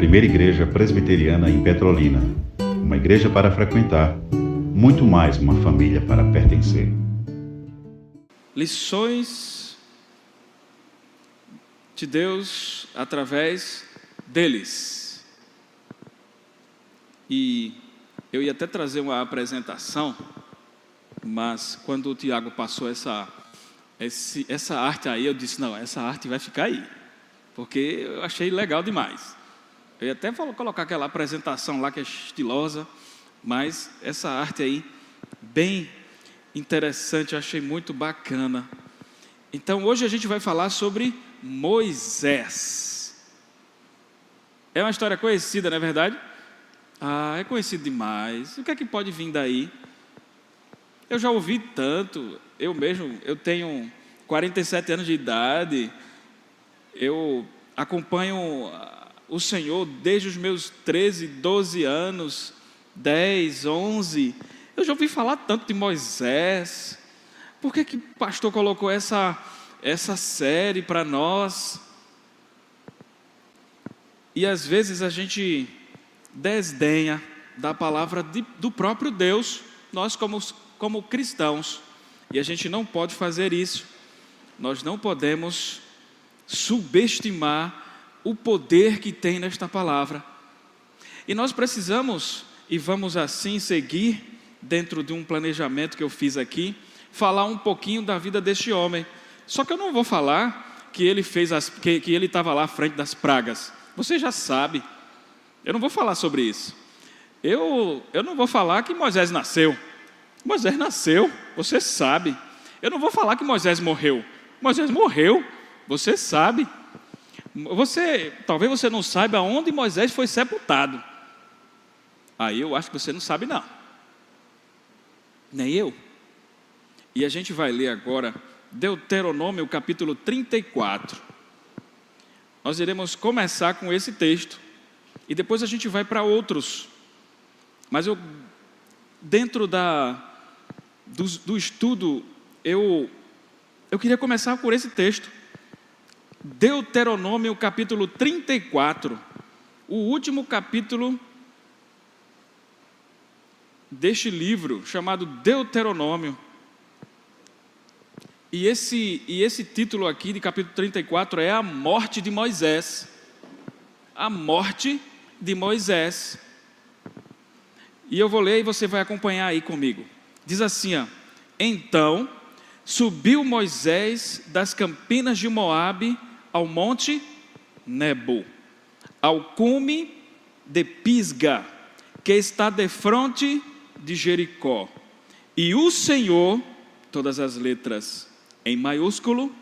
primeira igreja presbiteriana em Petrolina. Uma igreja para frequentar, muito mais uma família para pertencer. Lições de Deus através deles. E eu ia até trazer uma apresentação, mas quando o Tiago passou essa arte aí, eu disse, não, essa arte vai ficar aí, porque eu achei legal demais. Eu ia até colocar aquela apresentação lá que é estilosa, mas essa arte aí, bem interessante, eu achei muito bacana. Então hoje a gente vai falar sobre Moisés. É uma história conhecida, não é verdade? Ah, é conhecido demais. O que é que pode vir daí? Eu já ouvi tanto. Eu tenho 47 anos de idade. Eu acompanho o Senhor desde os meus 13, 12 anos, 10, 11. Eu já ouvi falar tanto de Moisés. Por que o pastor colocou essa série para nós? E às vezes a gente desdenha da palavra do próprio Deus, nós como cristãos, e a gente não pode fazer isso. Nós não podemos subestimar o poder que tem nesta palavra. E nós precisamos, e vamos assim seguir, dentro de um planejamento que eu fiz aqui, falar um pouquinho da vida deste homem. Só que eu não vou falar que ele que ele estava lá à frente das pragas. Você já sabe. Eu não vou falar sobre isso. Eu não vou falar que Moisés nasceu. Moisés nasceu, você sabe. Eu não vou falar que Moisés morreu. Moisés morreu, você sabe. Talvez você não saiba onde Moisés foi sepultado. Aí eu acho que você não sabe não. Nem eu. E a gente vai ler agora Deuteronômio capítulo 34. Nós iremos começar com esse texto e depois a gente vai para outros. Mas dentro do estudo, eu queria começar por esse texto. Deuteronômio capítulo 34, o último capítulo deste livro chamado Deuteronômio. E esse título aqui de capítulo 34 é a morte de Moisés. A morte de Moisés. E eu vou ler e você vai acompanhar aí comigo. Diz assim, ó: Então subiu Moisés das campinas de Moabe ao monte Nebo, ao cume de Pisga, que está defronte de Jericó. E o Senhor, todas as letras em maiúsculo,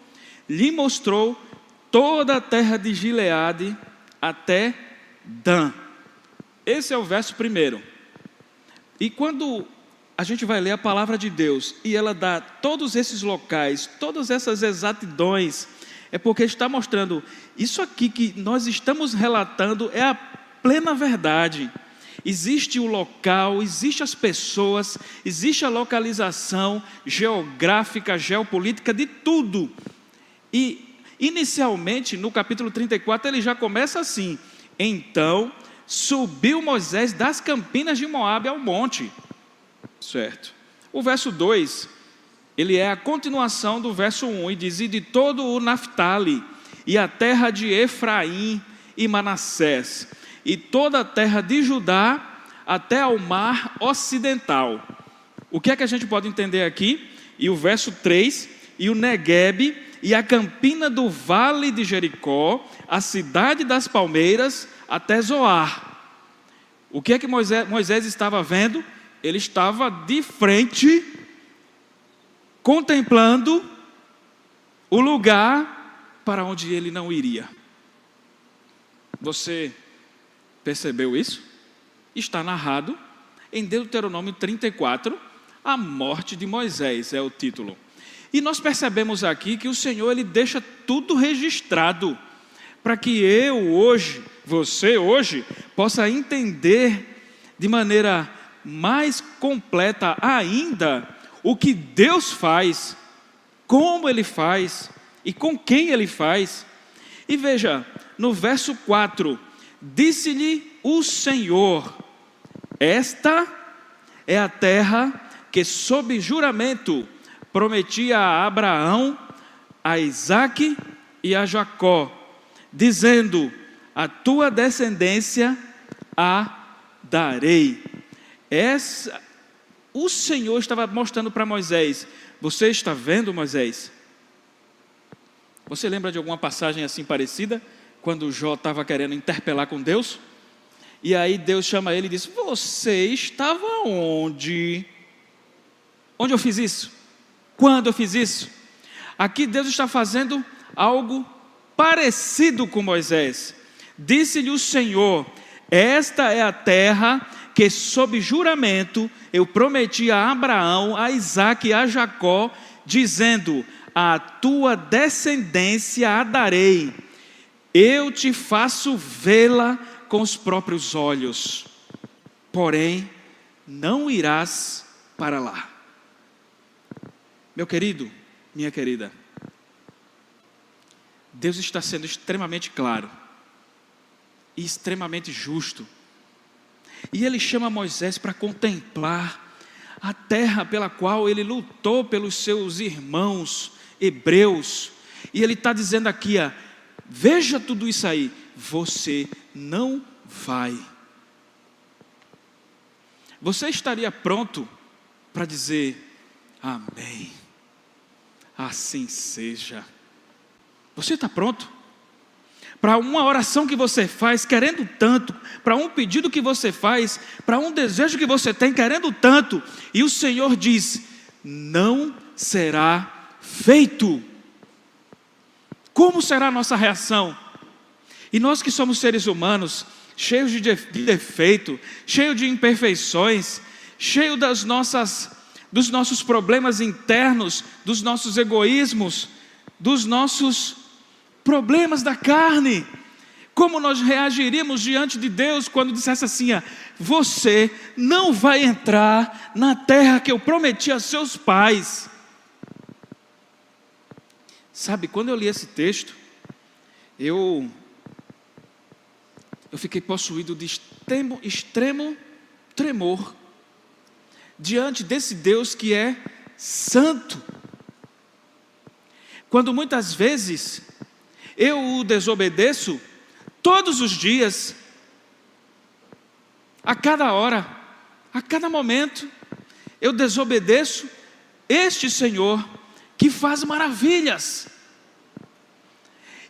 lhe mostrou toda a terra de Gileade até Dan. Esse é o verso 1. E quando a gente vai ler a palavra de Deus e ela dá todos esses locais, todas essas exatidões, é porque está mostrando isso aqui que nós estamos relatando é a plena verdade. Existe o local, existe as pessoas, existe a localização geográfica, geopolítica, de tudo. E inicialmente no capítulo 34 ele já começa assim: Então subiu Moisés das campinas de Moabe ao monte. Certo. O verso 2, ele é a continuação do verso 1 e diz: E de todo o Naftali, e a terra de Efraim e Manassés, e toda a terra de Judá, até ao mar ocidental. O que é que a gente pode entender aqui? E o verso 3, e o Neguebe, e a campina do vale de Jericó, a cidade das palmeiras, até Zoar. O que é que Moisés estava vendo? Ele estava de frente, contemplando o lugar para onde ele não iria. Você percebeu isso? Está narrado em Deuteronômio 34, a morte de Moisés é o título. E nós percebemos aqui que o Senhor ele deixa tudo registrado, para que você hoje, possa entender de maneira mais completa ainda o que Deus faz, como Ele faz e com quem Ele faz. E veja, no verso 4, Disse-lhe o Senhor: esta é a terra que sob juramento prometia a Abraão, a Isaque e a Jacó, dizendo: a tua descendência a darei. O Senhor estava mostrando para Moisés: você está vendo, Moisés? Você lembra de alguma passagem assim parecida? Quando Jó estava querendo interpelar com Deus? E aí Deus chama ele e diz: você estava onde? Onde eu fiz isso? Quando eu fiz isso? Aqui Deus está fazendo algo parecido com Moisés. Disse-lhe o Senhor: esta é a terra que sob juramento eu prometi a Abraão, a Isaque e a Jacó, dizendo: a tua descendência a darei, eu te faço vê-la com os próprios olhos, porém não irás para lá. Meu querido, minha querida, Deus está sendo extremamente claro e extremamente justo, e Ele chama Moisés para contemplar a terra pela qual ele lutou pelos seus irmãos hebreus, e Ele está dizendo aqui: veja tudo isso aí, você não vai. Você estaria pronto para dizer amém, assim seja? Você está pronto para uma oração que você faz querendo tanto, para um pedido que você faz, para um desejo que você tem querendo tanto, e o Senhor diz: não será feito? Como será a nossa reação? E nós que somos seres humanos, cheios de defeito, cheios de imperfeições, cheios dos nossos problemas internos, dos nossos egoísmos, dos nossos problemas da carne, como nós reagiríamos diante de Deus quando dissesse assim: você não vai entrar na terra que eu prometi a seus pais? Sabe, quando eu li esse texto, eu fiquei possuído de extremo tremor diante desse Deus que é santo. Quando muitas vezes eu o desobedeço, todos os dias, a cada hora, a cada momento, eu desobedeço este Senhor que faz maravilhas.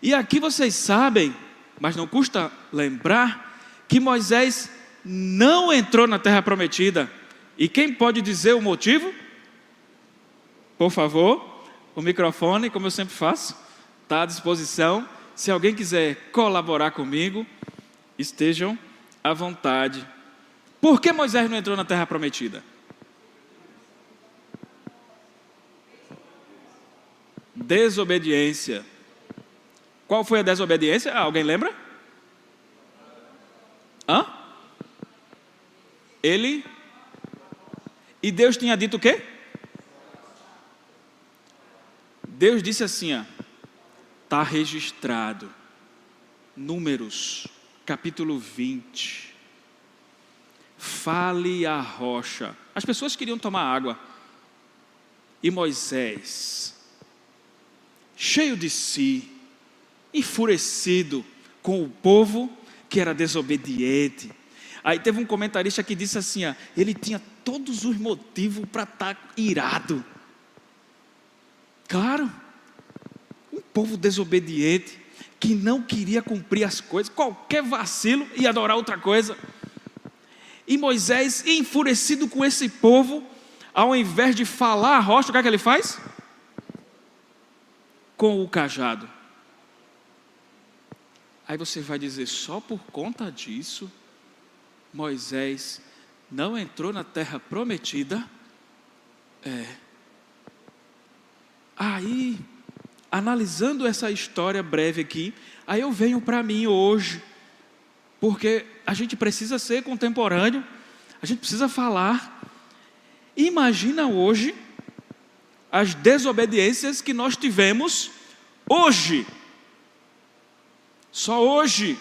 E aqui vocês sabem, mas não custa lembrar, que Moisés não entrou na terra prometida. E quem pode dizer o motivo? Por favor, o microfone, como eu sempre faço, está à disposição. Se alguém quiser colaborar comigo, estejam à vontade. Por que Moisés não entrou na terra prometida? Desobediência. Qual foi a desobediência? Alguém lembra? E Deus tinha dito o quê? Deus disse assim, está registrado, Números, capítulo 20, fale a rocha. As pessoas queriam tomar água, e Moisés, cheio de si, enfurecido com o povo que era desobediente. Aí teve um comentarista que disse assim, ele tinha todos os motivos para estar irado. Claro, um povo desobediente, que não queria cumprir as coisas, qualquer vacilo ia adorar outra coisa. E Moisés, enfurecido com esse povo, ao invés de falar a rocha, o que é que ele faz? Com o cajado. Aí você vai dizer, só por conta disso, Moisés não entrou na terra prometida? Aí, analisando essa história breve aqui, aí eu venho para mim hoje, porque a gente precisa ser contemporâneo, a gente precisa falar. Imagina hoje as desobediências que nós tivemos hoje, só hoje.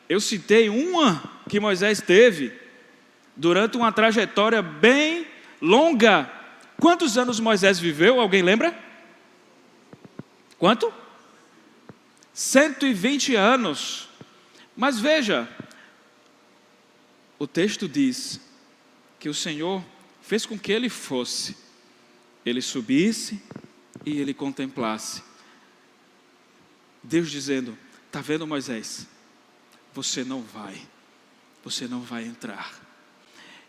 Eu citei uma que Moisés teve durante uma trajetória bem longa. Quantos anos Moisés viveu? Alguém lembra? Quanto? 120 anos. Mas veja, o texto diz que o Senhor fez com que ele fosse, ele subisse e ele contemplasse. Deus dizendo: está vendo, Moisés? Você não vai entrar.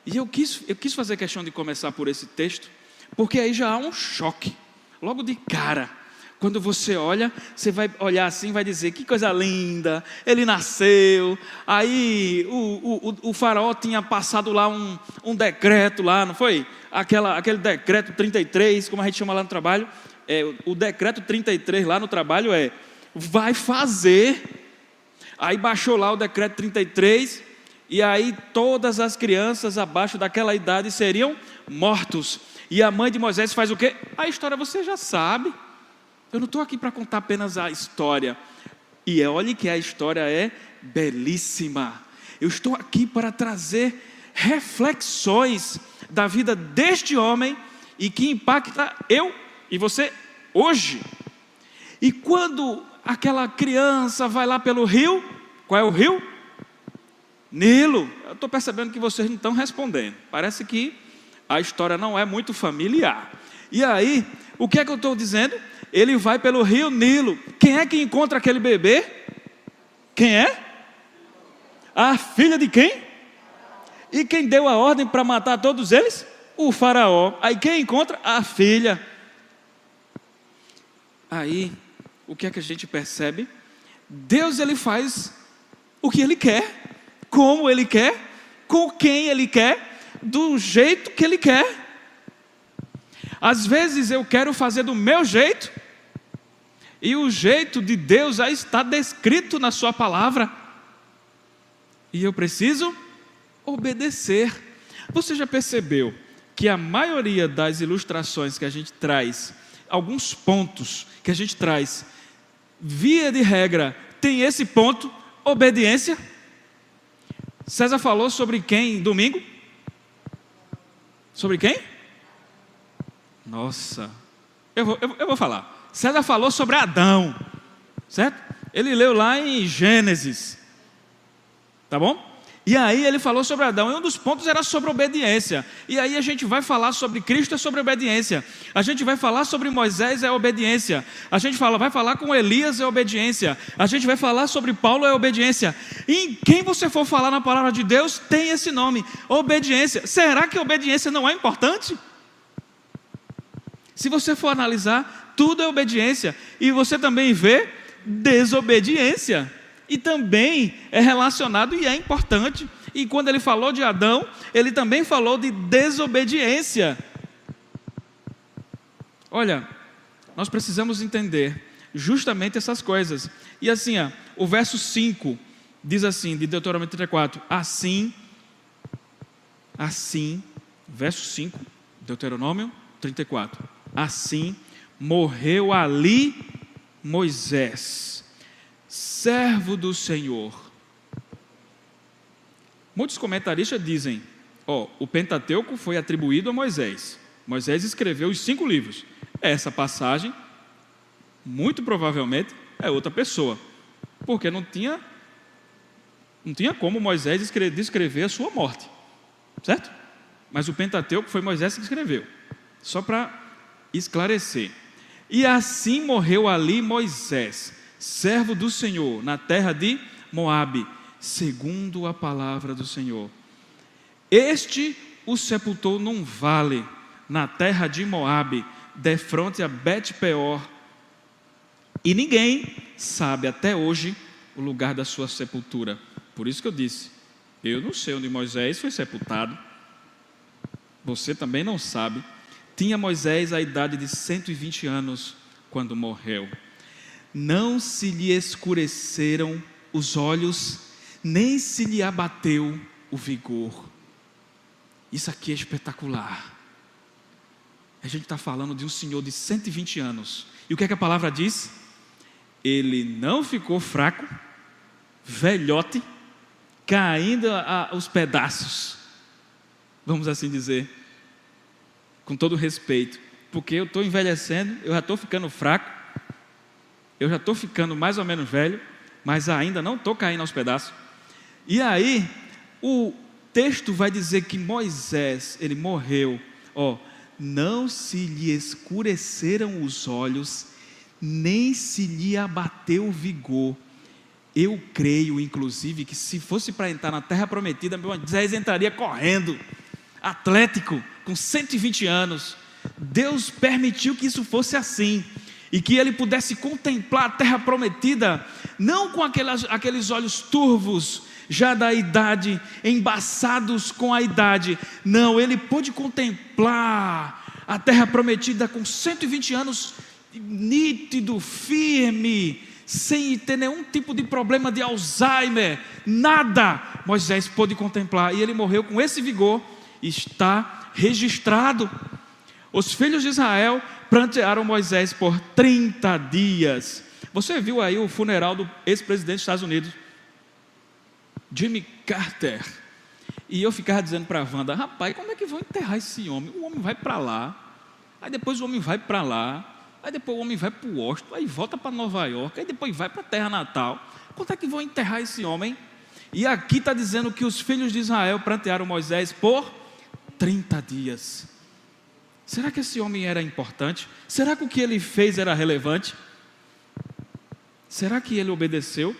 E eu quis fazer questão de começar por esse texto, porque aí já há um choque, logo de cara. Quando você olha, você vai olhar assim, vai dizer: que coisa linda, ele nasceu. Aí o faraó tinha passado lá um decreto lá, não foi? Aquele decreto 33, como a gente chama lá no trabalho. O decreto 33 lá no trabalho vai fazer. Aí baixou lá o decreto 33, e aí todas as crianças abaixo daquela idade seriam mortos. E a mãe de Moisés faz o quê? A história você já sabe. Eu não estou aqui para contar apenas a história. E olhe que a história é belíssima. Eu estou aqui para trazer reflexões da vida deste homem e que impacta eu e você hoje. E quando aquela criança vai lá pelo rio, qual é o rio? Nilo. Eu estou percebendo que vocês não estão respondendo. Parece que a história não é muito familiar. E aí, o que é que eu estou dizendo? Ele vai pelo rio Nilo. Quem é que encontra aquele bebê? Quem é? A filha de quem? E quem deu a ordem para matar todos eles? O faraó. Aí quem encontra? A filha. Aí, o que é que a gente percebe? Deus, ele faz o que ele quer, como ele quer, com quem ele quer, do jeito que ele quer. Às vezes eu quero fazer do meu jeito, e o jeito de Deus já está descrito na sua palavra, e eu preciso obedecer. Você já percebeu que a maioria das ilustrações que a gente traz, alguns pontos que a gente traz, via de regra, tem esse ponto: obediência? César falou sobre quem domingo? Sobre quem? Nossa, eu vou falar. César falou sobre Adão, certo? Ele leu lá em Gênesis, tá bom? E aí ele falou sobre Adão, e um dos pontos era sobre obediência. E aí a gente vai falar sobre Cristo, é sobre obediência. A gente vai falar sobre Moisés, é obediência. A gente vai falar com Elias, é obediência. A gente vai falar sobre Paulo, é obediência. E em quem você for falar na palavra de Deus, tem esse nome, obediência. Será que obediência não é importante? Se você for analisar, tudo é obediência. E você também vê desobediência. E também é relacionado e é importante. E quando ele falou de Adão, ele também falou de desobediência. Olha, nós precisamos entender justamente essas coisas. E assim, o verso 5 diz assim, de Deuteronômio 34, assim, verso 5, Deuteronômio 34, assim morreu ali Moisés, servo do Senhor. Muitos comentaristas dizem, o Pentateuco foi atribuído a Moisés. Moisés escreveu os 5 livros. Essa passagem, muito provavelmente, é outra pessoa, porque não tinha como Moisés descrever a sua morte, certo? Mas o Pentateuco foi Moisés que escreveu, só para esclarecer. E assim morreu ali Moisés, servo do Senhor, na terra de Moabe, segundo a palavra do Senhor. Este o sepultou num vale, na terra de Moabe, defronte a Bet-peor. E ninguém sabe até hoje o lugar da sua sepultura. Por isso que eu disse, eu não sei onde Moisés foi sepultado. Você também não sabe. Tinha Moisés a idade de 120 anos quando morreu. Não se lhe escureceram os olhos, nem se lhe abateu o vigor. Isso aqui é espetacular. A gente está falando de um senhor de 120 anos. E o que é que a palavra diz? Ele não ficou fraco, velhote, caindo aos pedaços, vamos assim dizer, com todo respeito, porque eu estou envelhecendo, eu já estou ficando fraco, eu já estou ficando mais ou menos velho, mas ainda não estou caindo aos pedaços. E aí, o texto vai dizer que Moisés, ele morreu, não se lhe escureceram os olhos, nem se lhe abateu o vigor. Eu creio, inclusive, que se fosse para entrar na terra prometida, Moisés entraria correndo, atlético, com 120 anos. Deus permitiu que isso fosse assim, e que ele pudesse contemplar a terra prometida, não com aqueles olhos turvos, já da idade, embaçados com a idade. Não, ele pôde contemplar a terra prometida com 120 anos, nítido, firme, sem ter nenhum tipo de problema de Alzheimer, nada. Moisés pôde contemplar, e ele morreu com esse vigor. Está registrado. Os filhos de Israel prantearam Moisés por 30 dias. Você viu aí o funeral do ex-presidente dos Estados Unidos, Jimmy Carter, e eu ficava dizendo para a Wanda: rapaz, como é que vão enterrar esse homem? O homem vai para lá, aí depois o homem vai para lá, aí depois o homem vai para o Washington, aí volta para Nova York, aí depois vai para a terra natal. Quanto é que vão enterrar esse homem? E aqui está dizendo que os filhos de Israel prantearam Moisés por 30 dias. Será que esse homem era importante? Será que o que ele fez era relevante? Será que ele obedeceu?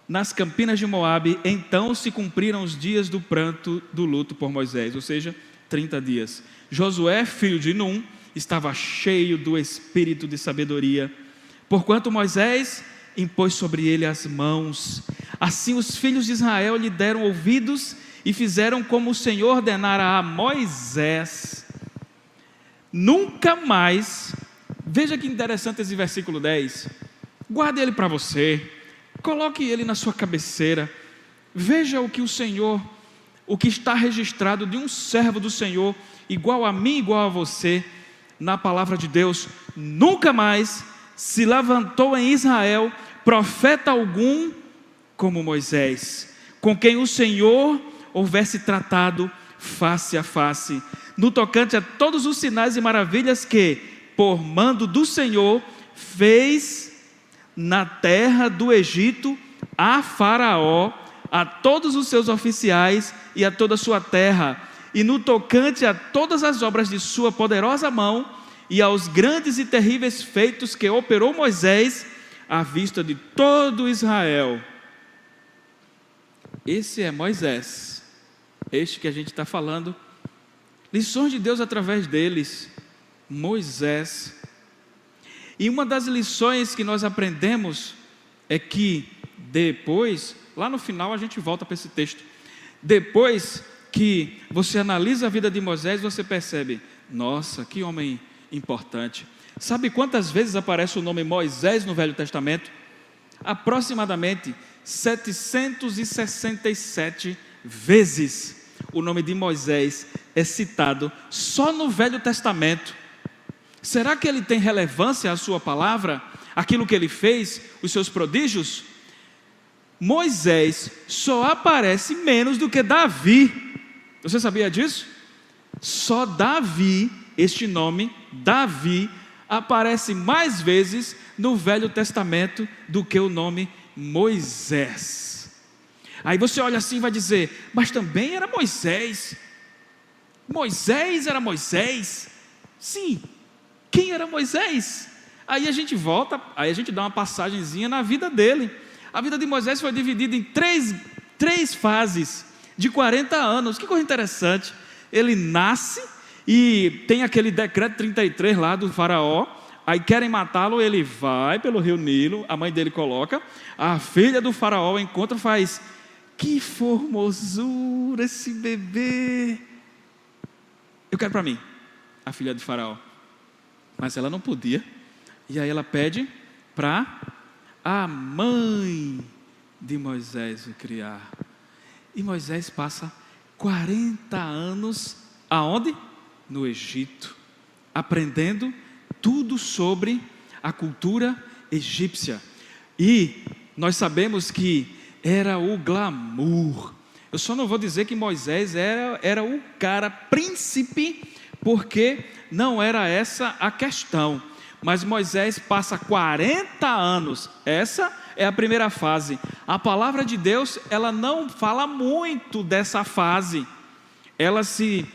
Nas campinas de Moabe, então se cumpriram os dias do pranto do luto por Moisés, ou seja, 30 dias. Josué, filho de Num, estava cheio do espírito de sabedoria, porquanto Moisés impôs sobre ele as mãos. Assim os filhos de Israel lhe deram ouvidos e fizeram como o Senhor ordenara a Moisés. Nunca mais, veja que interessante esse versículo 10, guarde ele para você, coloque ele na sua cabeceira, veja o que o Senhor, o que está registrado de um servo do Senhor, igual a mim, igual a você, na palavra de Deus. Nunca mais se levantou em Israel profeta algum como Moisés, com quem o Senhor houvesse tratado face a face, no tocante a todos os sinais e maravilhas que, por mando do Senhor, fez na terra do Egito a Faraó, a todos os seus oficiais e a toda a sua terra, e no tocante a todas as obras de sua poderosa mão e aos grandes e terríveis feitos que operou Moisés à vista de todo Israel. Esse é Moisés, este que a gente está falando, lições de Deus através deles, Moisés. E uma das lições que nós aprendemos é que depois, lá no final a gente volta para esse texto, depois que você analisa a vida de Moisés, você percebe, nossa, que homem importante. Sabe quantas vezes aparece o nome Moisés no Velho Testamento? Aproximadamente 767 vezes o nome de Moisés é citado só no Velho Testamento. Será que ele tem relevância à sua palavra? Aquilo que ele fez, os seus prodígios? Moisés só aparece menos do que Davi. Você sabia disso? Só Davi, este nome, Davi, aparece mais vezes no Velho Testamento do que o nome Moisés. Aí você olha assim e vai dizer, mas também era Moisés. Moisés era Moisés? Sim. Quem era Moisés? Aí a gente volta, aí a gente dá uma passagenzinha na vida dele. A vida de Moisés foi dividida em três fases de 40 anos. Que coisa interessante. Ele nasce e tem aquele decreto 33 lá do faraó. Aí querem matá-lo, ele vai pelo rio Nilo, a mãe dele coloca, a filha do faraó encontra e faz, que formosura esse bebê, eu quero para mim, a filha do faraó. Mas ela não podia, e aí ela pede para a mãe de Moisés o criar. E Moisés passa 40 anos, aonde? No Egito, aprendendo tudo sobre a cultura egípcia. E nós sabemos que era o glamour. Eu só não vou dizer que Moisés era o cara príncipe, porque não era essa a questão. Mas Moisés passa 40 anos, essa é a primeira fase. A palavra de Deus, ela não fala muito dessa fase, ela se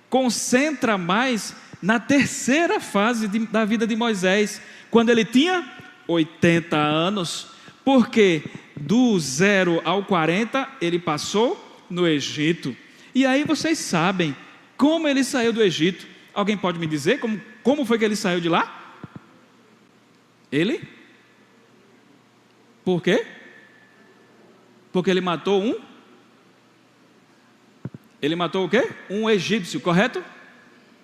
concentra mais na terceira fase da vida de Moisés, quando ele tinha 80 anos, porque do 0 ao 40 ele passou no Egito. E aí vocês sabem como ele saiu do Egito. Alguém pode me dizer como foi que ele saiu de lá? Por quê? Porque ele matou Ele matou o quê? Um egípcio, correto?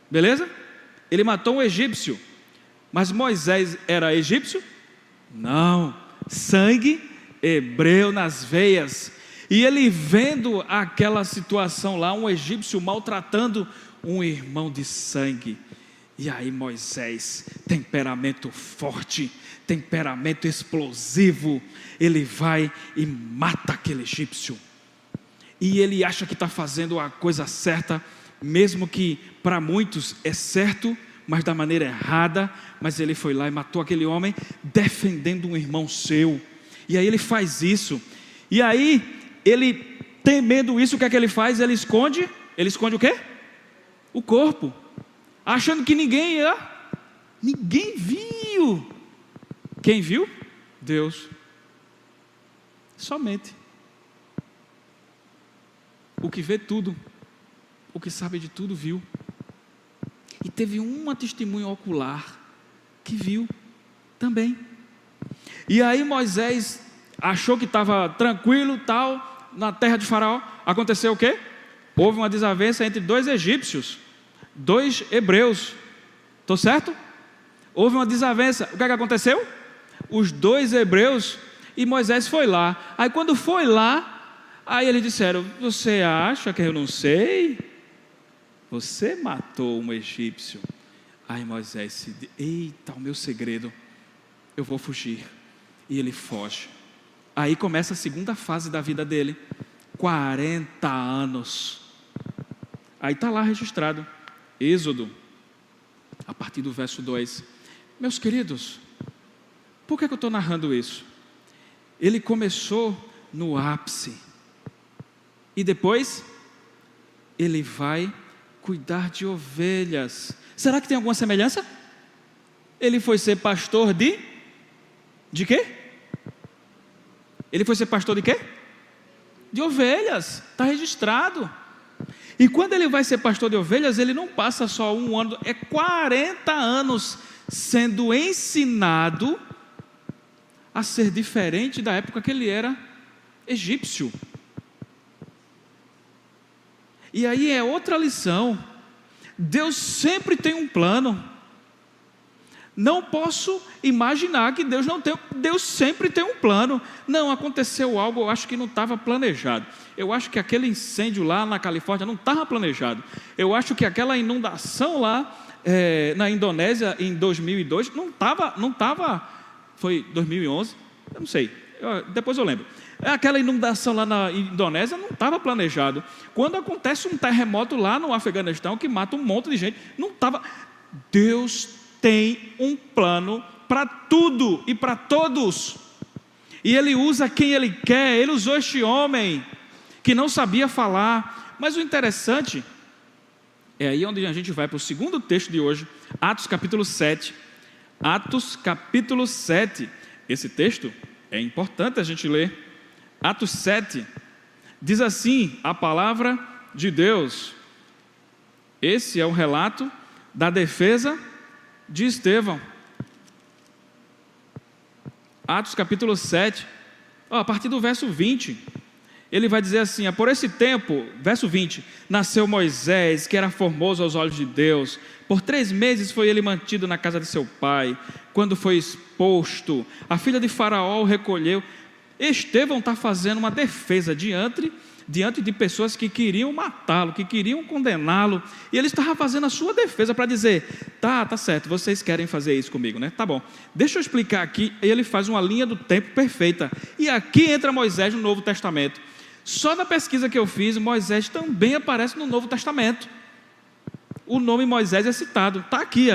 Beleza? Ele matou um egípcio. Mas Moisés era egípcio? Não. Sangue hebreu nas veias. E ele vendo aquela situação lá, um egípcio maltratando um irmão de sangue. E aí Moisés, temperamento forte, temperamento explosivo, ele vai e mata aquele egípcio. E ele acha que está fazendo a coisa certa, mesmo que para muitos é certo, mas da maneira errada. Mas ele foi lá e matou aquele homem, defendendo um irmão seu. E aí ele faz isso. E aí, ele temendo isso, o que é que ele faz? Ele esconde o quê? O corpo. Achando que ninguém viu. Quem viu? Deus. Somente. O que vê tudo, o que sabe de tudo, viu. E teve uma testemunha ocular que viu também. E aí Moisés achou que estava tranquilo, tal, na terra de Faraó. Aconteceu o quê? Houve uma desavença entre 2 egípcios, 2 hebreus. Estou certo? Houve uma desavença. O que é que aconteceu? Os 2 hebreus, e Moisés foi lá. Aí quando foi lá, aí eles disseram: você acha que eu não sei? Você matou um egípcio. Aí Moisés disse: eita, o meu segredo, eu vou fugir. E ele foge. Aí começa a segunda fase da vida dele, 40 anos. Aí está lá registrado, Êxodo, a partir do verso 2. Meus queridos, por que eu estou narrando isso? Ele começou no ápice, e depois ele vai cuidar de ovelhas. Será que tem alguma semelhança? Ele foi ser pastor de quê? Ele foi ser pastor de quê? De ovelhas, está registrado. E quando ele vai ser pastor de ovelhas, ele não passa só 1 ano, é 40 anos sendo ensinado a ser diferente da época que ele era egípcio. E aí é outra lição. Deus sempre tem um plano. Não posso imaginar que Deus não tem. Deus sempre tem um plano. Não, aconteceu algo, eu acho que não estava planejado. Eu acho que aquele incêndio lá na Califórnia não estava planejado. Eu acho que aquela inundação lá na Indonésia em 2002 não estava. Foi 2011? Eu não sei. Depois eu lembro. Aquela inundação lá na Indonésia não estava planejado. Quando acontece um terremoto lá no Afeganistão que mata um monte de gente, não estava. Deus tem um plano para tudo e para todos. E Ele usa quem Ele quer. Ele usou este homem que não sabia falar. Mas o interessante é aí onde a gente vai para o segundo texto de hoje, Atos capítulo 7. Atos capítulo 7. Esse texto é importante a gente ler. Atos 7, diz assim a palavra de Deus. Esse é o relato da defesa de Estevão. Atos capítulo 7, a partir do verso 20, ele vai dizer assim: por esse tempo, verso 20, nasceu Moisés, que era formoso aos olhos de Deus. Por 3 meses foi ele mantido na casa de seu pai. Quando foi exposto, a filha de Faraó o recolheu. Estevão está fazendo uma defesa diante de pessoas que queriam matá-lo, que queriam condená-lo, e ele estava fazendo a sua defesa para dizer, tá certo, vocês querem fazer isso comigo, né? Tá bom, deixa eu explicar aqui. E ele faz uma linha do tempo perfeita, e aqui entra Moisés no Novo Testamento. Só na pesquisa que eu fiz, Moisés também aparece no Novo Testamento. O nome Moisés é citado, está aqui,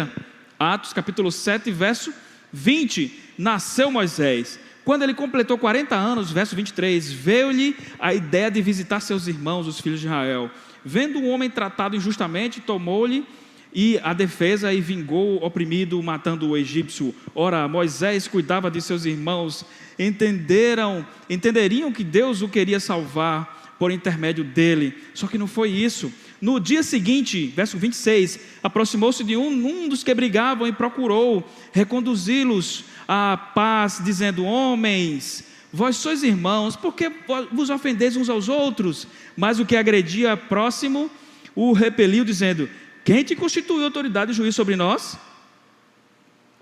Atos capítulo 7, verso 20, nasceu Moisés. Quando ele completou 40 anos, verso 23, veio-lhe a ideia de visitar seus irmãos, os filhos de Israel. Vendo um homem tratado injustamente, tomou-lhe e a defesa e vingou o oprimido, matando o egípcio. Ora, Moisés cuidava de seus irmãos, entenderiam que Deus o queria salvar por intermédio dele. Só que não foi isso. No dia seguinte, verso 26, aproximou-se de um dos que brigavam e procurou reconduzi-los à paz, dizendo, homens, vós sois irmãos, por que vos ofendeis uns aos outros? Mas o que agredia próximo o repeliu, dizendo, quem te constituiu autoridade e juiz sobre nós?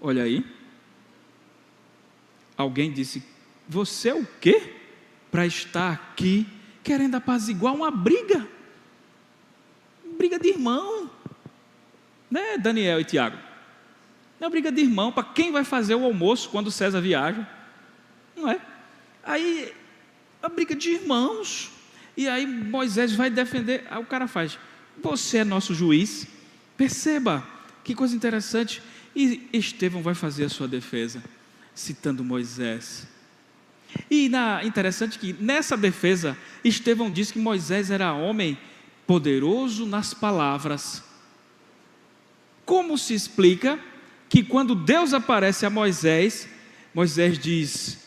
Olha aí. Alguém disse, você é o quê? Para estar aqui querendo apaziguar uma briga de irmão, né, Daniel e Tiago? É uma briga de irmão, para quem vai fazer o almoço quando César viaja, não é? Aí, a briga de irmãos, e aí Moisés vai defender, aí o cara faz, você é nosso juiz, perceba, que coisa interessante, e Estevão vai fazer a sua defesa, citando Moisés, e interessante que nessa defesa, Estevão diz que Moisés era homem poderoso nas palavras. Como se explica que quando Deus aparece a Moisés, Moisés diz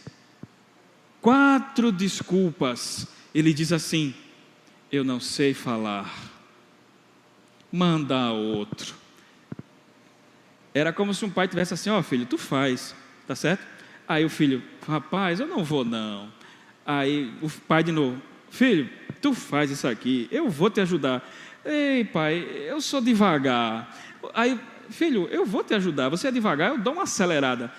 4 desculpas, ele diz assim, eu não sei falar, manda outro. Era como se um pai tivesse assim, filho, tu faz, tá certo? Aí o filho, rapaz, eu não vou não. Aí o pai de novo, filho, tu faz isso aqui, eu vou te ajudar. Ei pai, eu sou devagar. Aí, filho, eu vou te ajudar, você é devagar, eu dou uma acelerada.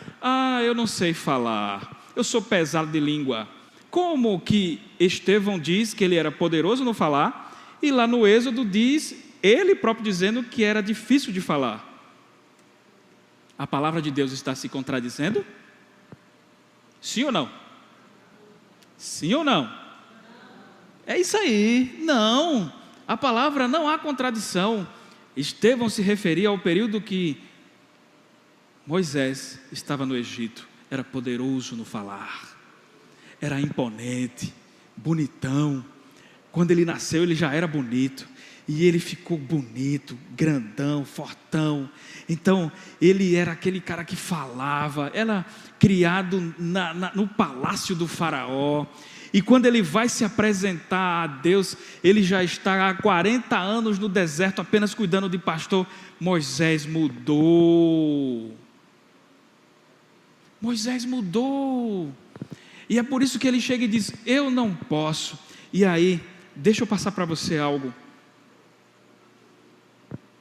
Eu não sei falar, eu sou pesado de língua. Como que Estevão diz que ele era poderoso no falar, e lá no Êxodo diz, ele próprio dizendo que era difícil de falar. A palavra de Deus está se contradizendo? Sim ou não? Sim ou não? É isso aí, não, a palavra não há contradição. Estevão se referia ao período que Moisés estava no Egito, era poderoso no falar, era imponente, bonitão. Quando ele nasceu ele já era bonito, e ele ficou bonito, grandão, fortão. Então ele era aquele cara que falava, era criado no palácio do faraó. E quando ele vai se apresentar a Deus, ele já está há 40 anos no deserto, apenas cuidando de pastor. Moisés mudou. Moisés mudou. E é por isso que ele chega e diz, eu não posso. E aí, deixa eu passar para você algo.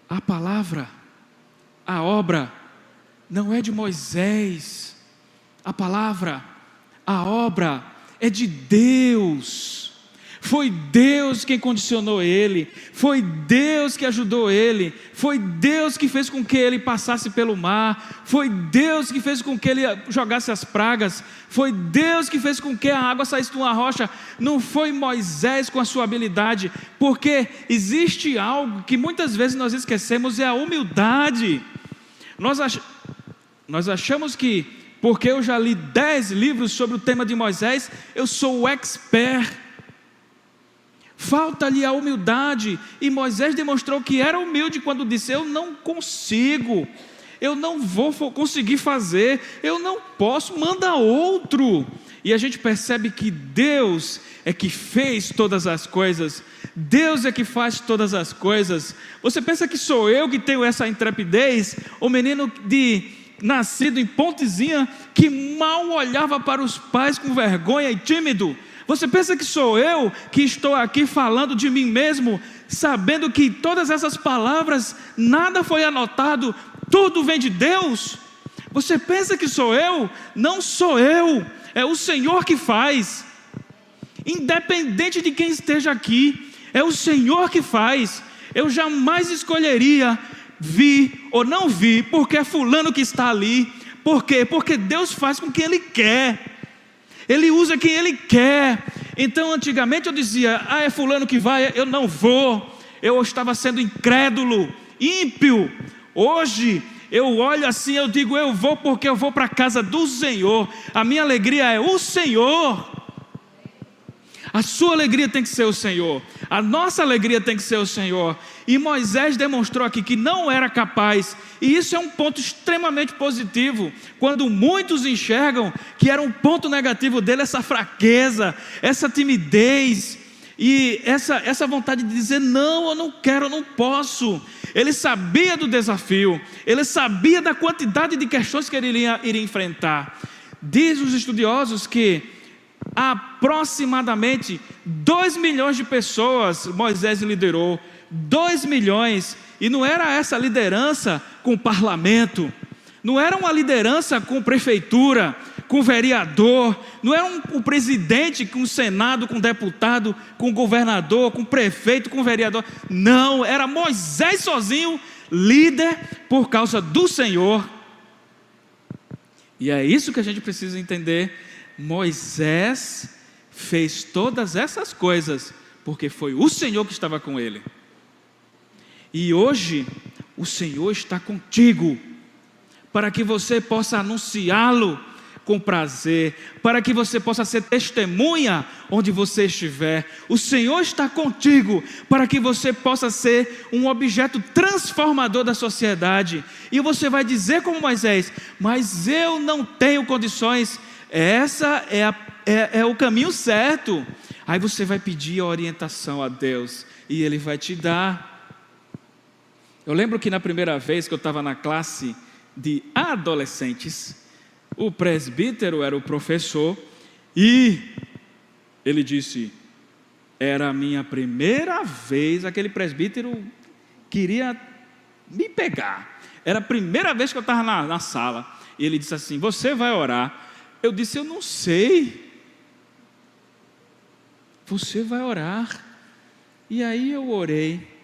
A palavra, a obra, não é de Moisés. A palavra, a obra é de Deus. Foi Deus quem condicionou ele, foi Deus que ajudou ele, foi Deus que fez com que ele passasse pelo mar, foi Deus que fez com que ele jogasse as pragas, foi Deus que fez com que a água saísse de uma rocha. Não foi Moisés com a sua habilidade, porque existe algo que muitas vezes nós esquecemos, é a humildade. Nós achamos que porque eu já li 10 livros sobre o tema de Moisés, eu sou o expert. Falta-lhe a humildade, e Moisés demonstrou que era humilde quando disse, eu não consigo, eu não vou conseguir fazer, eu não posso, manda outro. E a gente percebe que Deus é que fez todas as coisas, Deus é que faz todas as coisas. Você pensa que sou eu que tenho essa intrepidez? O menino nascido em Pontezinha, que mal olhava para os pais com vergonha e tímido. Você pensa que sou eu que estou aqui falando de mim mesmo, sabendo que todas essas palavras, nada foi anotado, tudo vem de Deus? Você pensa que sou eu? Não sou eu. é o Senhor que faz. Independente de quem esteja aqui, é o Senhor que faz. Eu jamais escolheria vir ou não vir, porque é fulano que está ali. Por quê? Porque Deus faz com quem Ele quer. Ele usa quem Ele quer. Então antigamente eu dizia, é fulano que vai, eu não vou. Eu estava sendo incrédulo, ímpio. Hoje eu olho assim, eu digo, eu vou porque eu vou para a casa do Senhor. A minha alegria é o Senhor. A sua alegria tem que ser o Senhor. A nossa alegria tem que ser o Senhor. E Moisés demonstrou aqui que não era capaz. E isso é um ponto extremamente positivo. Quando muitos enxergam que era um ponto negativo dele, essa fraqueza, essa timidez e essa vontade de dizer, não, eu não quero, eu não posso. Ele sabia do desafio. Ele sabia da quantidade de questões que ele iria enfrentar. Diz os estudiosos que aproximadamente 2 milhões de pessoas Moisés liderou, 2 milhões, e não era essa liderança com o parlamento, não era uma liderança com prefeitura, com vereador, não era um presidente com o senado, com deputado, com governador, com prefeito, com vereador, não, era Moisés sozinho, líder por causa do Senhor. E é isso que a gente precisa entender. Moisés fez todas essas coisas porque foi o Senhor que estava com ele. E hoje o Senhor está contigo, para que você possa anunciá-lo com prazer, para que você possa ser testemunha onde você estiver. O Senhor está contigo, para que você possa ser um objeto transformador da sociedade. E você vai dizer como Moisés, mas eu não tenho condições. Essa é o caminho certo. Aí você vai pedir a orientação a Deus e Ele vai te dar. Eu lembro que na primeira vez que eu estava na classe de adolescentes, o presbítero era o professor e ele disse, era a minha primeira vez, aquele presbítero queria me pegar, era a primeira vez que eu estava na sala, e ele disse assim, você vai orar. Eu disse, eu não sei. Você vai orar. E aí eu orei,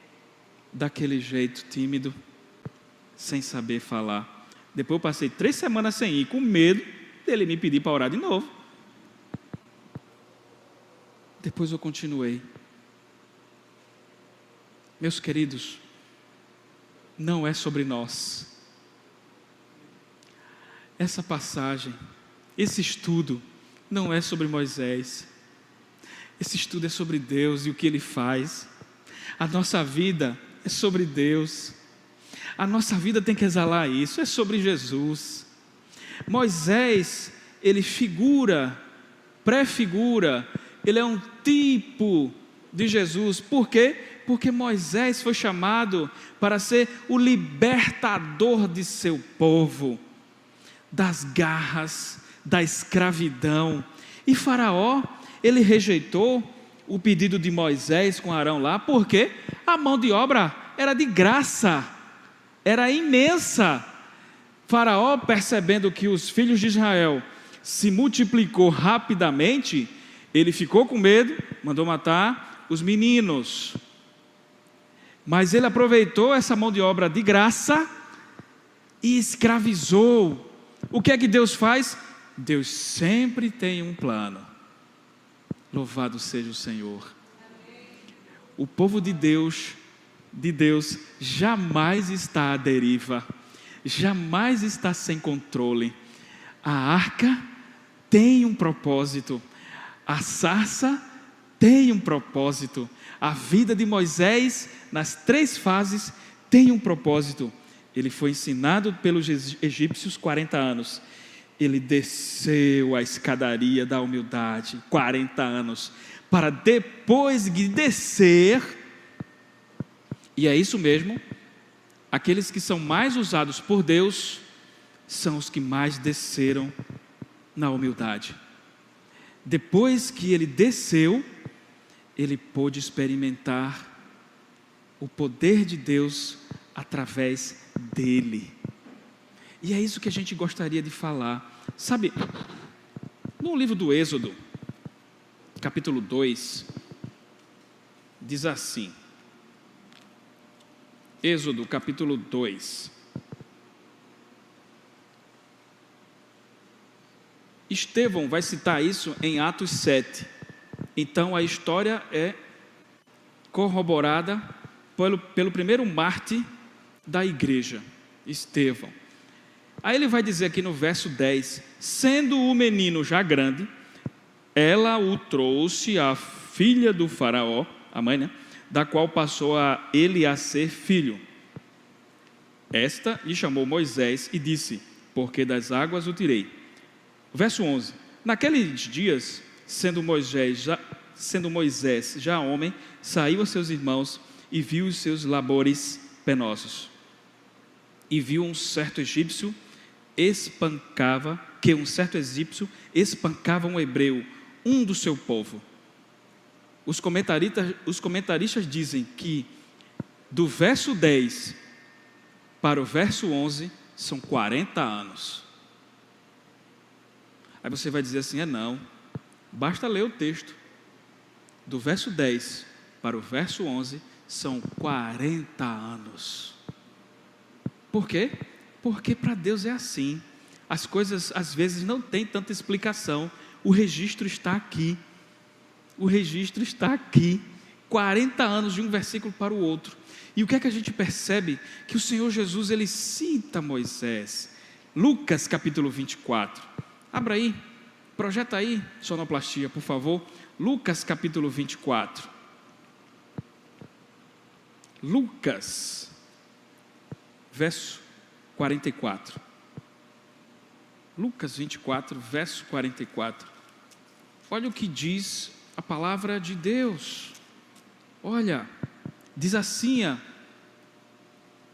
daquele jeito tímido, sem saber falar. Depois eu passei 3 semanas sem ir, com medo dele me pedir para orar de novo. Depois eu continuei. Meus queridos, não é sobre nós. Essa passagem, esse estudo não é sobre Moisés. Esse estudo é sobre Deus e o que Ele faz. A nossa vida é sobre Deus. A nossa vida tem que exalar isso, é sobre Jesus. Moisés, ele prefigura, ele é um tipo de Jesus. Por quê? Porque Moisés foi chamado para ser o libertador de seu povo, das garras da escravidão. E Faraó, ele rejeitou o pedido de Moisés com Arão lá, porque a mão de obra era de graça, era imensa. Faraó, percebendo que os filhos de Israel se multiplicou rapidamente, ele ficou com medo, mandou matar os meninos. Mas ele aproveitou essa mão de obra de graça e escravizou. O que é que Deus faz? Deus sempre tem um plano. Louvado seja o Senhor. O povo de Deus jamais está à deriva, jamais está sem controle. A arca tem um propósito, a sarça tem um propósito, a vida de Moisés nas 3 fases tem um propósito. Ele foi ensinado pelos egípcios 40 anos, ele desceu a escadaria da humildade, 40 anos, para depois de descer, e é isso mesmo, aqueles que são mais usados por Deus, são os que mais desceram na humildade. Depois que ele desceu, ele pôde experimentar o poder de Deus através dele. E é isso que a gente gostaria de falar. Sabe, No livro do Êxodo, capítulo 2, diz assim. Êxodo, capítulo 2. Estevão vai citar isso em Atos 7. Então a história é corroborada pelo primeiro mártir da igreja, Estevão. Aí ele vai dizer aqui no verso 10: sendo o menino já grande, ela o trouxe à filha do faraó, a mãe, né? Da qual passou ele a ser filho. Esta lhe chamou Moisés e disse: porque das águas o tirei. Verso 11: naqueles dias, sendo Moisés já homem, saiu a seus irmãos e viu os seus labores penosos. E viu um certo egípcio espancava um hebreu, um do seu povo. Os comentaristas dizem que do verso 10 para o verso 11 são 40 anos. Aí você vai dizer assim: não, basta ler o texto. Do verso 10 para o verso 11 são 40 anos. Por quê? Porque para Deus é assim. As coisas às vezes não têm tanta explicação. O registro está aqui. O registro está aqui. 40 anos de um versículo para o outro. E o que é que a gente percebe? Que o Senhor Jesus, ele cita Moisés. Lucas capítulo 24. Abra aí, projeta aí, sonoplastia, por favor. Lucas capítulo 24. Lucas, verso 44. Lucas 24, verso 44. Olha o que diz a palavra de Deus. Olha, diz assim: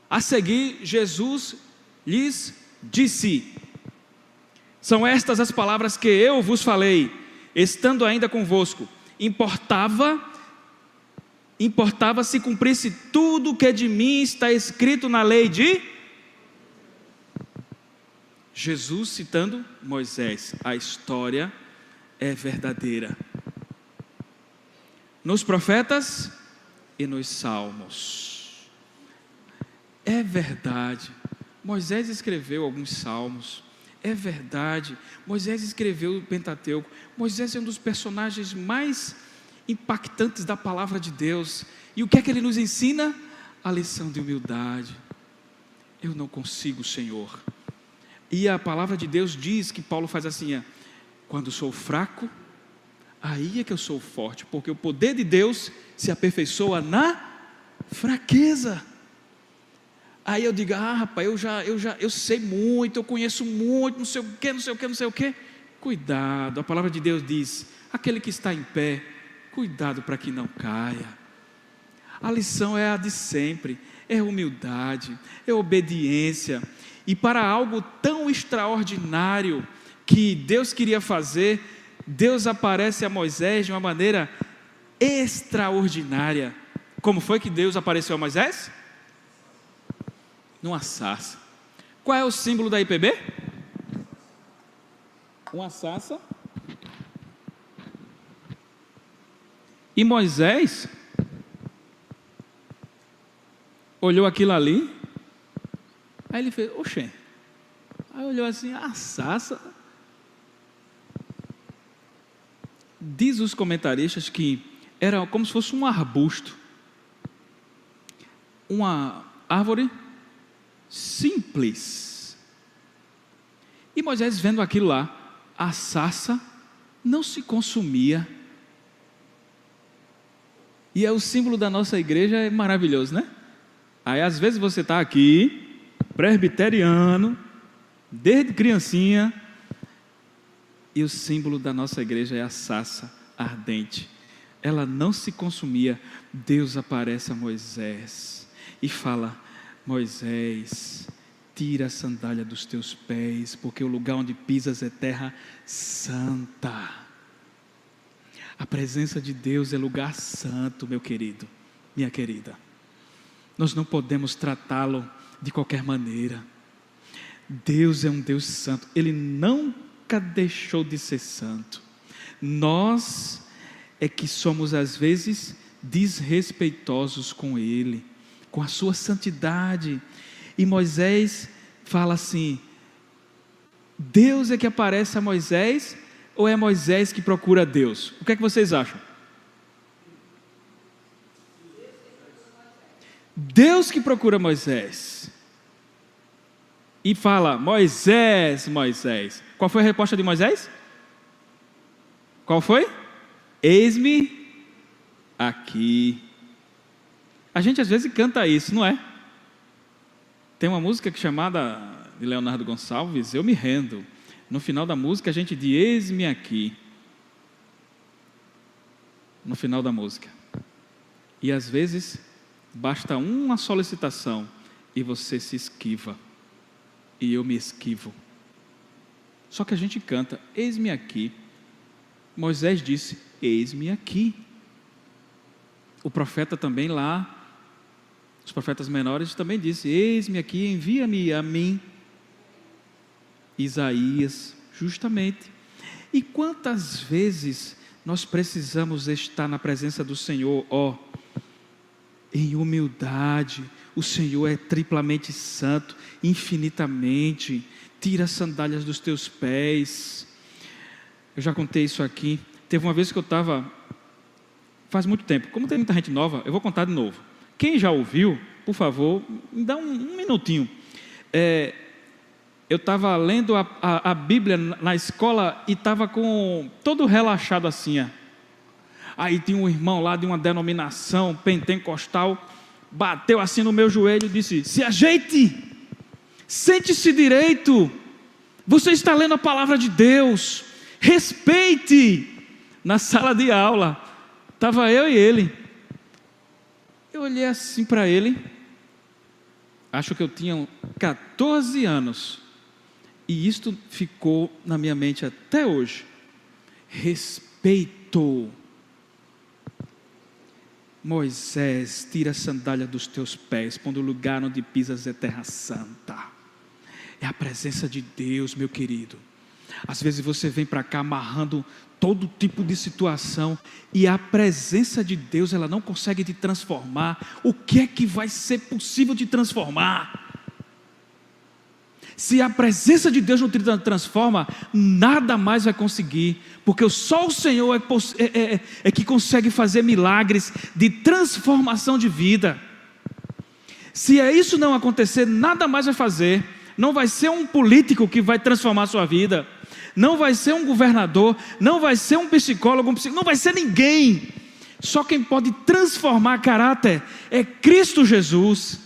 a seguir Jesus lhes disse: são estas as palavras que eu vos falei, estando ainda convosco. Importava se cumprisse tudo o que de mim está escrito na lei de Jesus, citando Moisés. A história é verdadeira. Nos profetas e nos salmos. É verdade. Moisés escreveu alguns salmos. É verdade. Moisés escreveu o Pentateuco. Moisés é um dos personagens mais impactantes da palavra de Deus. E o que é que ele nos ensina? A lição de humildade. Eu não consigo, Senhor. E a palavra de Deus diz que Paulo faz assim: quando sou fraco, aí é que eu sou forte, porque o poder de Deus se aperfeiçoa na fraqueza. Aí eu digo: rapaz, eu sei muito, eu conheço muito, não sei o que. Cuidado, a palavra de Deus diz: aquele que está em pé, cuidado para que não caia. A lição é a de sempre, é humildade, é obediência. E para algo tão extraordinário que Deus queria fazer, Deus aparece a Moisés de uma maneira extraordinária. Como foi que Deus apareceu a Moisés? Numa sarça. Qual é o símbolo da IPB? Uma sarça. E Moisés olhou aquilo ali. Aí ele fez: oxê. Aí olhou assim: a sarça. Diz os comentaristas que era como se fosse um arbusto. Uma árvore simples. E Moisés vendo aquilo lá, a sarça não se consumia. E é o símbolo da nossa igreja, é maravilhoso, né? Aí às vezes você está aqui, presbiteriano, desde criancinha, e o símbolo da nossa igreja é a sarça ardente. Ela não se consumia. Deus aparece a Moisés e fala: Moisés, tira a sandália dos teus pés, porque o lugar onde pisas é terra santa. A presença de Deus é lugar santo, meu querido, minha querida. Nós não podemos tratá-lo de qualquer maneira. Deus é um Deus santo. Ele não nunca deixou de ser santo. Nós é que somos às vezes desrespeitosos com Ele, com a sua santidade. E Moisés fala assim: Deus é que aparece a Moisés, ou é Moisés que procura Deus? O que é que vocês acham? Deus que procura Moisés. E fala: Moisés, Moisés. Qual foi a resposta de Moisés? Qual foi? Eis-me aqui. A gente às vezes canta isso, não é? Tem uma música chamada de Leonardo Gonçalves, Eu Me Rendo. No final da música a gente diz: eis-me aqui. No final da música. E às vezes basta uma solicitação e você se esquiva. E eu me esquivo. Só que a gente canta: eis-me aqui. Moisés disse: eis-me aqui. O profeta também lá, os profetas menores também disse: eis-me aqui, envia-me a mim. Isaías, justamente. E quantas vezes nós precisamos estar na presença do Senhor, em humildade. O Senhor é triplamente santo, infinitamente. Tira as sandálias dos teus pés. Eu já contei isso aqui. Teve uma vez que eu estava, faz muito tempo, como tem muita gente nova, eu vou contar de novo. Quem já ouviu, por favor, me dá um minutinho. Eu estava lendo a Bíblia na escola e estava com todo relaxado assim. Aí tinha um irmão lá de uma denominação pentecostal, bateu assim no meu joelho e disse: se ajeite, sente-se direito, você está lendo a palavra de Deus, respeite. Na sala de aula, estava eu e ele. Eu olhei assim para ele, acho que eu tinha 14 anos, e isto ficou na minha mente até hoje. Respeito. Moisés, tira a sandália dos teus pés, pondo o lugar onde pisas é terra santa. É a presença de Deus, meu querido. Às vezes você vem para cá amarrando todo tipo de situação, e a presença de Deus, ela não consegue te transformar. O que é que vai ser possível te transformar? Se a presença de Deus não te transforma, nada mais vai conseguir, porque só o Senhor é que consegue fazer milagres de transformação de vida. Se isso não acontecer, nada mais vai fazer. Não vai ser um político que vai transformar a sua vida, não vai ser um governador, não vai ser um psicólogo, não vai ser ninguém. Só quem pode transformar caráter é Cristo Jesus.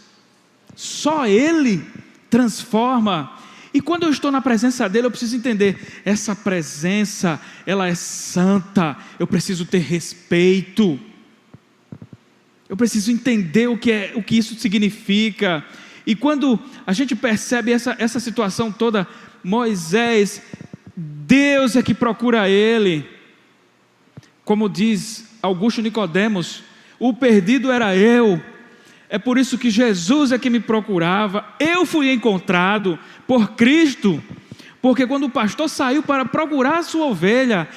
Só Ele transforma. E quando eu estou na presença dele, eu preciso entender: essa presença, ela é santa. Eu preciso ter respeito. Eu preciso entender o que isso significa. E quando a gente percebe essa situação toda, Moisés, Deus é que procura ele. Como diz Augusto Nicodemos, o perdido era eu. É por isso que Jesus é que me procurava. Eu fui encontrado por Cristo. Porque quando o pastor saiu para procurar a sua ovelha,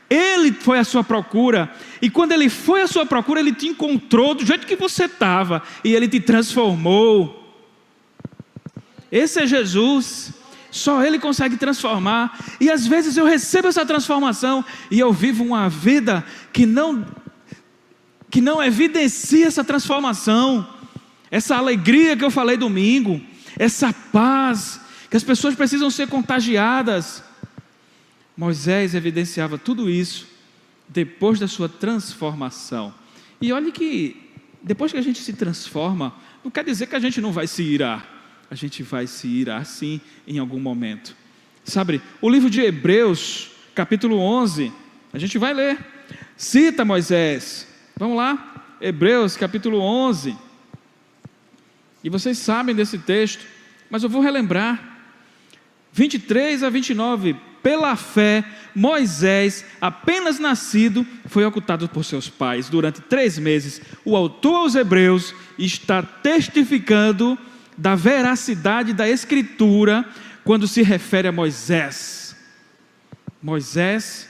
ele foi à sua procura. E quando ele foi à sua procura, ele te encontrou do jeito que você estava. E ele te transformou. Esse é Jesus. Só Ele consegue transformar. E às vezes eu recebo essa transformação e eu vivo uma vida que não evidencia essa transformação. Essa alegria que eu falei domingo, essa paz, que as pessoas precisam ser contagiadas. Moisés evidenciava tudo isso depois da sua transformação. E olhe que depois que a gente se transforma, não quer dizer que a gente não vai se irar. A gente vai se irar sim em algum momento. Sabe, o livro de Hebreus, capítulo 11, a gente vai ler. Cita Moisés. Vamos lá, Hebreus, capítulo 11. E vocês sabem desse texto, mas eu vou relembrar. 23 a 29. Pela fé, Moisés, apenas nascido, foi ocultado por seus pais durante 3 meses. O autor aos Hebreus está testificando da veracidade da Escritura quando se refere a Moisés. Moisés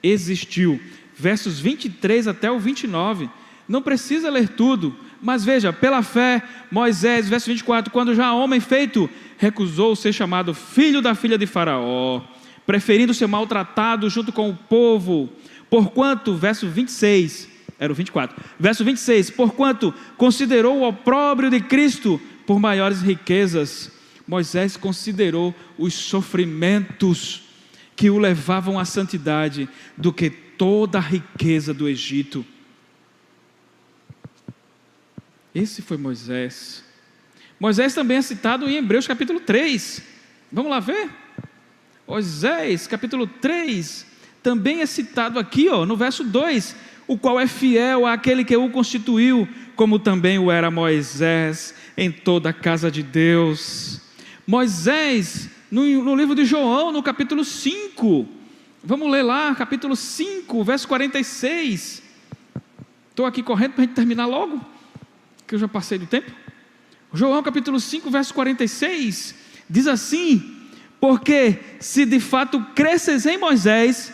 existiu. Versos 23 até o 29. Não precisa ler tudo, mas veja, pela fé, Moisés, verso 24, quando já homem feito, recusou ser chamado filho da filha de Faraó, preferindo ser maltratado junto com o povo, porquanto, verso 26, era o 24, verso 26, porquanto considerou o opróbrio de Cristo por maiores riquezas. Moisés considerou os sofrimentos que o levavam à santidade do que toda a riqueza do Egito. Esse foi Moisés. Moisés também é citado em Hebreus capítulo 3. Vamos lá ver? Moisés capítulo 3 também é citado aqui, no verso 2, o qual é fiel àquele que o constituiu, como também o era Moisés em toda a casa de Deus. Moisés, no livro de João, no capítulo 5, vamos ler lá, capítulo 5, verso 46. Estou aqui correndo para a gente terminar logo, que eu já passei do tempo. João capítulo 5, verso 46, diz assim: porque se de fato cresceis em Moisés,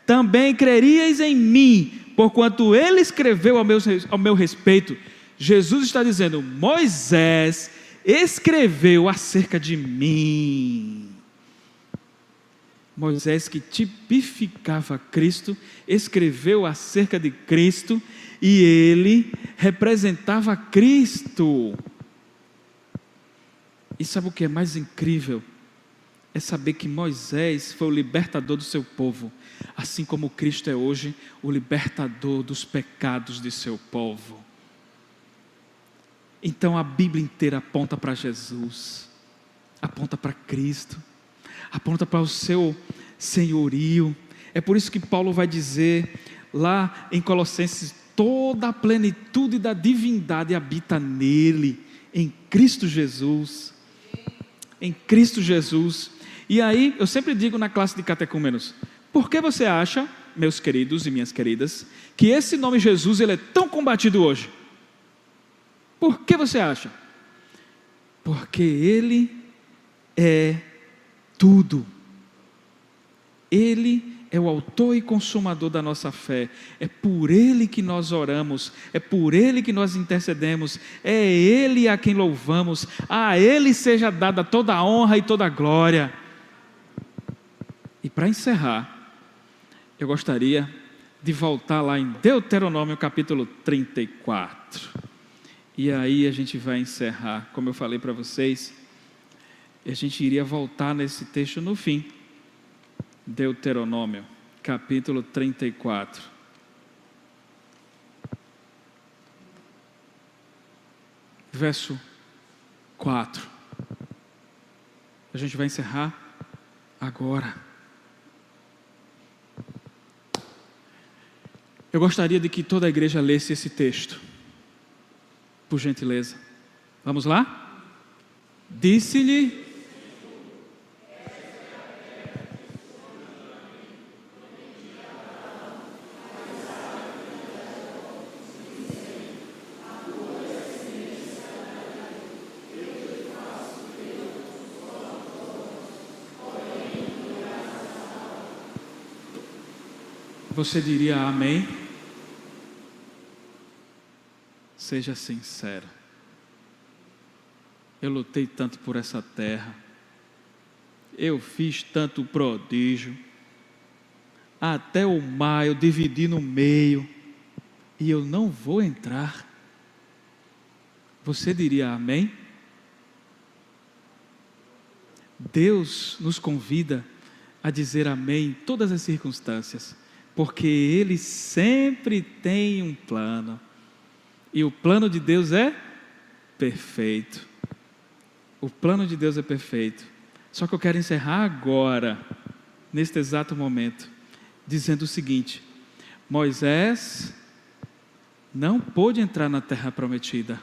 também creríeis em mim, porquanto ele escreveu ao meu respeito. Jesus está dizendo: Moisés escreveu acerca de mim. Moisés, que tipificava Cristo, escreveu acerca de Cristo, e ele representava Cristo. E sabe o que é mais incrível? É saber que Moisés foi o libertador do seu povo, assim como Cristo é hoje o libertador dos pecados de seu povo. Então a Bíblia inteira aponta para Jesus, aponta para Cristo, aponta para o seu senhorio. É por isso que Paulo vai dizer lá em Colossenses: toda a plenitude da divindade habita nele, em Cristo Jesus. Em Cristo Jesus. E aí, eu sempre digo na classe de catecúmenos: por que você acha, meus queridos e minhas queridas, que esse nome Jesus ele é tão combatido hoje? Por que você acha? Porque ele é tudo. Ele é o autor e consumador da nossa fé. É por ele que nós oramos, é por ele que nós intercedemos, é ele a quem louvamos. A ele seja dada toda a honra e toda a glória. E para encerrar, eu gostaria de voltar lá em Deuteronômio capítulo 34. E aí a gente vai encerrar, como eu falei para vocês, a gente iria voltar nesse texto no fim. Deuteronômio, capítulo 34. Verso 4. A gente vai encerrar agora. Eu gostaria de que toda a igreja lesse esse texto, por gentileza. Vamos lá? Disse-lhe: você diria amém? Seja sincero. Eu lutei tanto por essa terra, eu fiz tanto prodígio, até o mar eu dividi no meio, e eu não vou entrar. Você diria amém? Deus nos convida a dizer amém em todas as circunstâncias, porque Ele sempre tem um plano, e o plano de Deus é perfeito. O plano de Deus é perfeito. Só que eu quero encerrar agora, neste exato momento, dizendo o seguinte: Moisés não pôde entrar na terra prometida,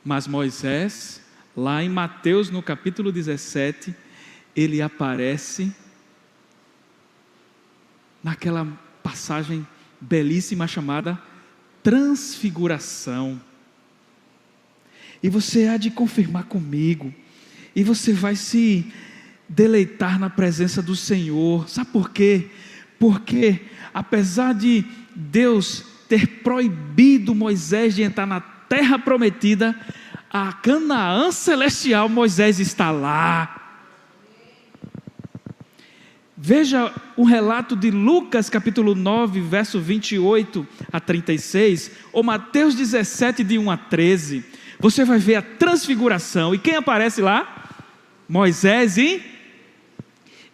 mas Moisés, lá em Mateus no capítulo 17, ele aparece naquela passagem belíssima chamada transfiguração. E você há de confirmar comigo, e você vai se deleitar na presença do Senhor. Sabe por quê? Porque apesar de Deus ter proibido Moisés de entrar na terra prometida, a Canaã celestial, Moisés está lá. Veja o relato de Lucas capítulo 9, verso 28 a 36, ou Mateus 17, de 1 a 13. Você vai ver a transfiguração. E quem aparece lá? Moisés, e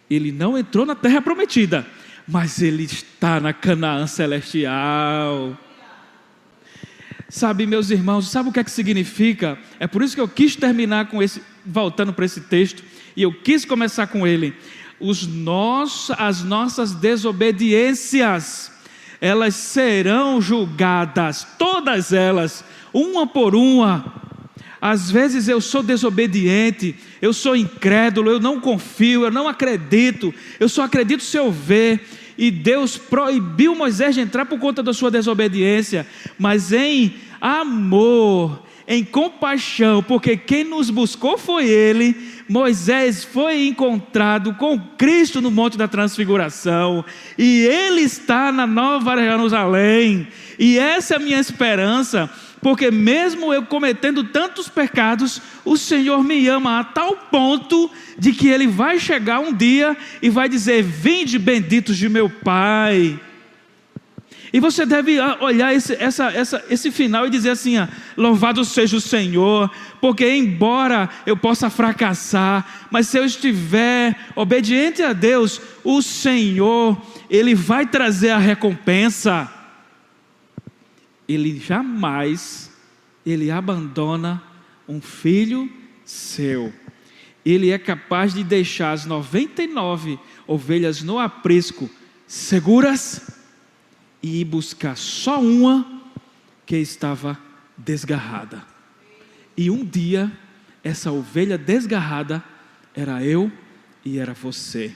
ele não entrou na terra prometida, mas ele está na Canaã celestial. Sabe, meus irmãos, sabe o que é que significa? É por isso que eu quis terminar com esse, voltando para esse texto, e eu quis começar com ele. As nossas desobediências, elas serão julgadas, todas elas, uma por uma. Às vezes eu sou desobediente, eu sou incrédulo, eu não confio, eu não acredito, eu só acredito se eu ver. E Deus proibiu Moisés de entrar por conta da sua desobediência, mas em amor, em compaixão, porque quem nos buscou foi Ele. Moisés foi encontrado com Cristo no Monte da Transfiguração, e Ele está na Nova Jerusalém, e essa é a minha esperança, porque mesmo eu cometendo tantos pecados, o Senhor me ama a tal ponto de que Ele vai chegar um dia e vai dizer: vinde benditos de meu Pai. E você deve olhar esse final e dizer assim: louvado seja o Senhor, porque embora eu possa fracassar, mas se eu estiver obediente a Deus, o Senhor, Ele vai trazer a recompensa. Ele jamais, Ele abandona um filho seu. Ele é capaz de deixar as 99 ovelhas no aprisco seguras e ir buscar só uma que estava desgarrada. E um dia, essa ovelha desgarrada era eu e era você.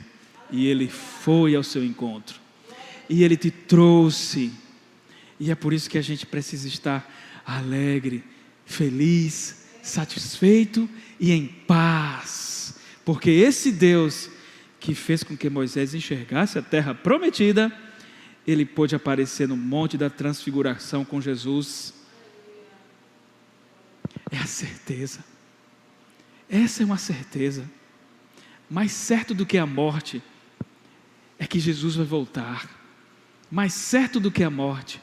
E Ele foi ao seu encontro. E Ele te trouxe. E é por isso que a gente precisa estar alegre, feliz, satisfeito e em paz. Porque esse Deus que fez com que Moisés enxergasse a terra prometida, Ele pôde aparecer no Monte da Transfiguração com Jesus. É a certeza. Essa é uma certeza. Mais certo do que a morte é que Jesus vai voltar. Mais certo do que a morte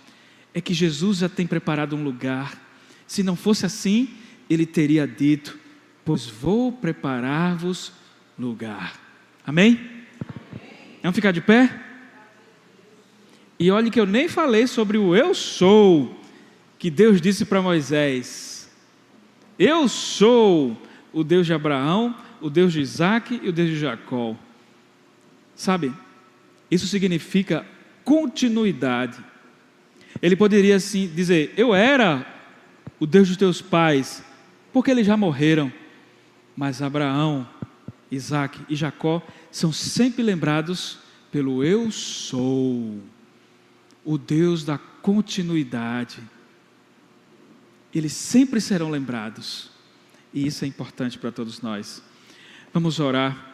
é que Jesus já tem preparado um lugar. Se não fosse assim, Ele teria dito: pois vou preparar-vos lugar. Amém? Vamos ficar de pé? E olhe que eu nem falei sobre o eu sou, que Deus disse para Moisés. Eu sou o Deus de Abraão, o Deus de Isaac e o Deus de Jacó. Sabe, isso significa continuidade. Ele poderia assim dizer: eu era o Deus dos teus pais, porque eles já morreram. Mas Abraão, Isaac e Jacó são sempre lembrados pelo eu sou, o Deus da continuidade. Eles sempre serão lembrados, e isso é importante para todos nós. Vamos orar.